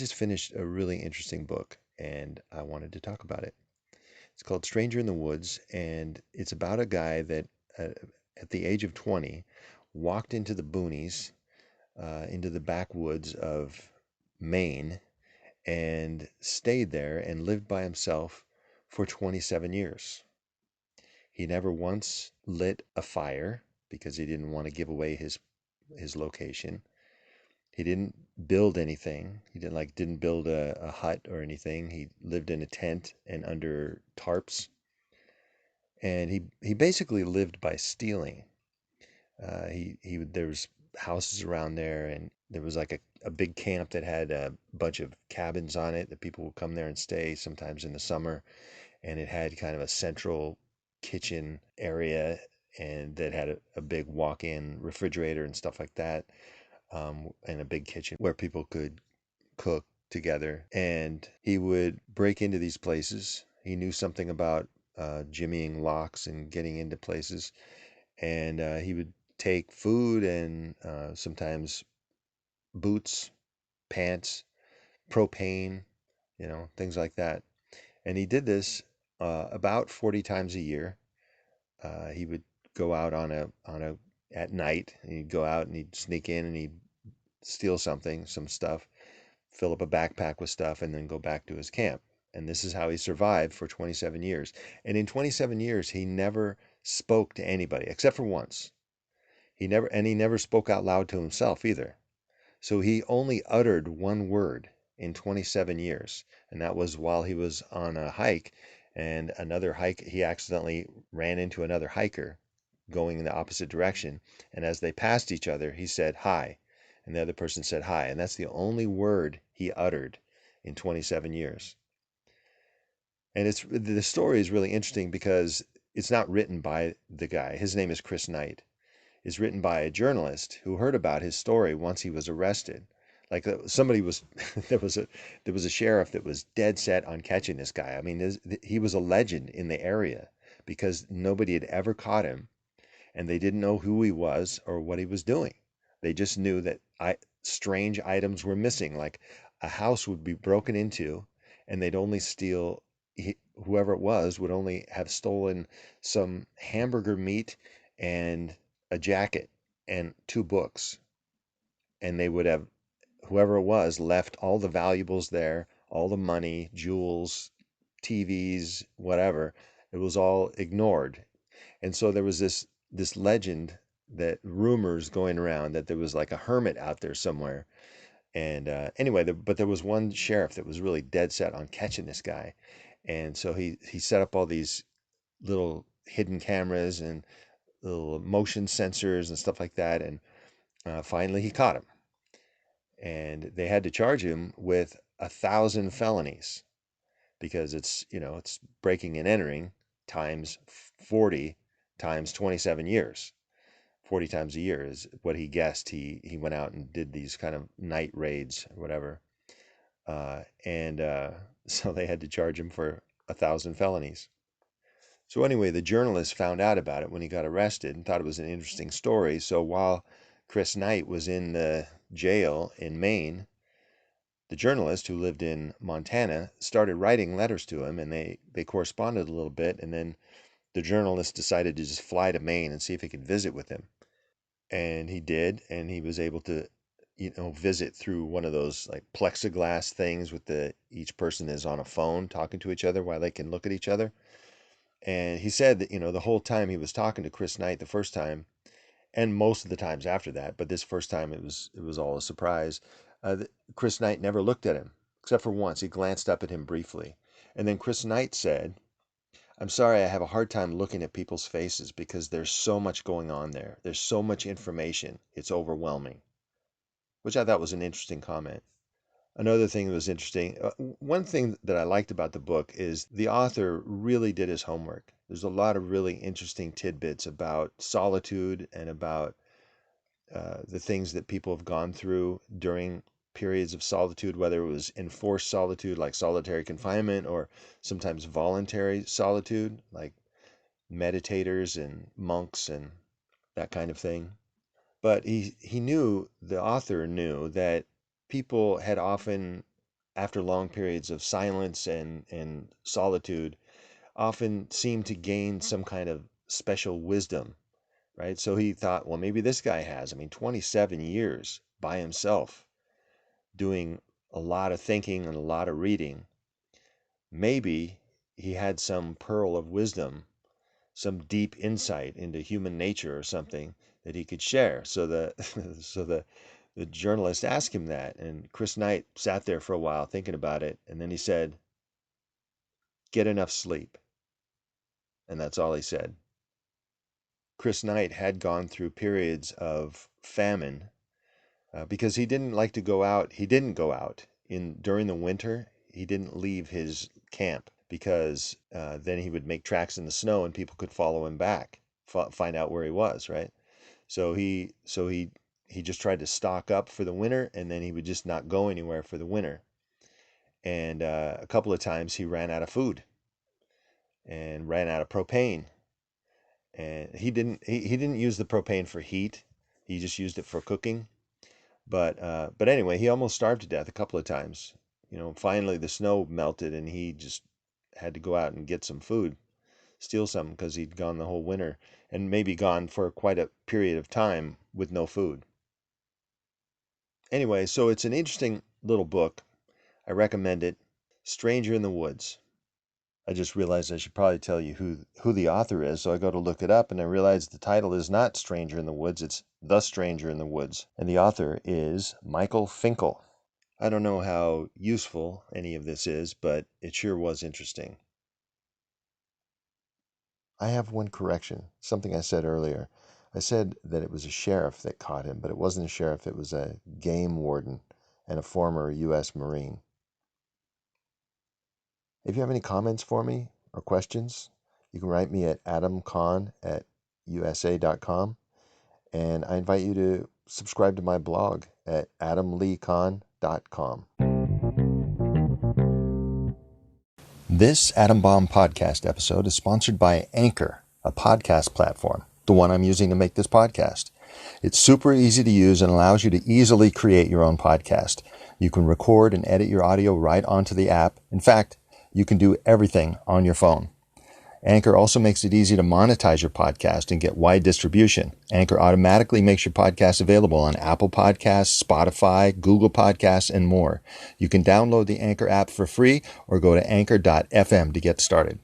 just finished a really interesting book and I wanted to talk about it. It's called Stranger in the Woods, and it's about a guy that uh, at the age of 20 walked into the boonies, into the backwoods of Maine, and stayed there and lived by himself for 27 years. He never once lit a fire because he didn't want to give away his location. He didn't build anything. He didn't build a hut or anything. He lived in a tent and under tarps, and he basically lived by stealing. He there was houses around there, and there was like a big camp that had a bunch of cabins on it that people would come there and stay sometimes in the summer, and it had kind of a central kitchen area and that had a big walk-in refrigerator and stuff like that, and a big kitchen where people could cook together. And he would break into these places. He knew something about jimmying locks and getting into places. And he would take food and sometimes boots, pants, propane, things like that. And he did this about 40 times a year. He would go out at night, and he'd go out and he'd sneak in and he'd steal some stuff, fill up a backpack with stuff, and then go back to his camp. And this is how he survived for 27 years. And in 27 years, he never spoke to anybody except for once. He never spoke out loud to himself either. So he only uttered one word in 27 years, and that was while he was on a hike. And another hike, he accidentally ran into another hiker going in the opposite direction. And as they passed each other, he said, "Hi." And the other person said, "Hi." And that's the only word he uttered in 27 years. And the story is really interesting because it's not written by the guy. His name is Chris Knight. Is written by a journalist who heard about his story once he was arrested. Like somebody was there was a sheriff that was dead set on catching this guy. I mean, he was a legend in the area because nobody had ever caught him, and they didn't know who he was or what he was doing. They just knew that strange items were missing, like a house would be broken into, and they'd only steal. Whoever it was would only have stolen some hamburger meat and a jacket and two books, and they would have, whoever it was, left all the valuables there, all the money, jewels, TVs, whatever. It was all ignored. And so there was this legend, that rumors going around that there was like a hermit out there somewhere. And anyway, but there was one sheriff that was really dead set on catching this guy, and so he set up all these little hidden cameras and little motion sensors and stuff like that, and finally he caught him, and they had to charge him with 1,000 felonies because it's breaking and entering times 40 times 27 years. 40 times a year is what he guessed. He went out and did these kind of night raids or whatever, and so they had to charge him for 1,000 felonies. So anyway, the journalist found out about it when he got arrested and thought it was an interesting story. So while Chris Knight was in the jail in Maine, the journalist, who lived in Montana, started writing letters to him, and they corresponded a little bit. And then the journalist decided to just fly to Maine and see if he could visit with him. And he did, and he was able to, visit through one of those like plexiglass things with the each person is on a phone talking to each other while they can look at each other. And he said that, the whole time he was talking to Chris Knight the first time, and most of the times after that, but this first time it was all a surprise. Chris Knight never looked at him except for once. He glanced up at him briefly, and then Chris Knight said, "I'm sorry, I have a hard time looking at people's faces because there's so much going on there. There's so much information. It's overwhelming," which I thought was an interesting comment. Another thing that was interesting, one thing that I liked about the book is the author really did his homework. There's a lot of really interesting tidbits about solitude and about the things that people have gone through during periods of solitude, whether it was enforced solitude like solitary confinement or sometimes voluntary solitude like meditators and monks and that kind of thing. But the author knew that people had often after long periods of silence and solitude, often seem to gain some kind of special wisdom, right? So he thought, well, maybe this guy has. I mean, 27 years by himself doing a lot of thinking and a lot of reading. Maybe he had some pearl of wisdom, some deep insight into human nature or something that he could share. So the so the journalist asked him that, and Chris Knight sat there for a while thinking about it, and then he said, "Get enough sleep." And that's all he said. Chris Knight had gone through periods of famine because he didn't like to go out. He didn't go out in during the winter. He didn't leave his camp because then he would make tracks in the snow and people could follow him back, find out where he was, right? So he just tried to stock up for the winter, and then he would just not go anywhere for the winter. And a couple of times he ran out of food and ran out of propane. And he didn't use the propane for heat. He just used it for cooking. But anyway, he almost starved to death a couple of times. Finally the snow melted and he just had to go out and get some food, steal some because he'd gone the whole winter and maybe gone for quite a period of time with no food. Anyway, so it's an interesting little book. I recommend it. Stranger in the Woods. I just realized I should probably tell you who the author is, so I go to look it up and I realize the title is not Stranger in the Woods, it's The Stranger in the Woods. And the author is Michael Finkel. I don't know how useful any of this is, but it sure was interesting. I have one correction, something I said earlier. I said that it was a sheriff that caught him, but it wasn't a sheriff, it was a game warden and a former U.S. Marine. If you have any comments for me or questions, you can write me at adamcon@usa.com, and I invite you to subscribe to my blog at adamleecon.com. This Atom Bomb podcast episode is sponsored by Anchor, a podcast platform, the one I'm using to make this podcast. It's super easy to use and allows you to easily create your own podcast. You can record and edit your audio right onto the app. In fact, you can do everything on your phone. Anchor also makes it easy to monetize your podcast and get wide distribution. Anchor automatically makes your podcast available on Apple Podcasts, Spotify, Google Podcasts, and more. You can download the Anchor app for free or go to anchor.fm to get started.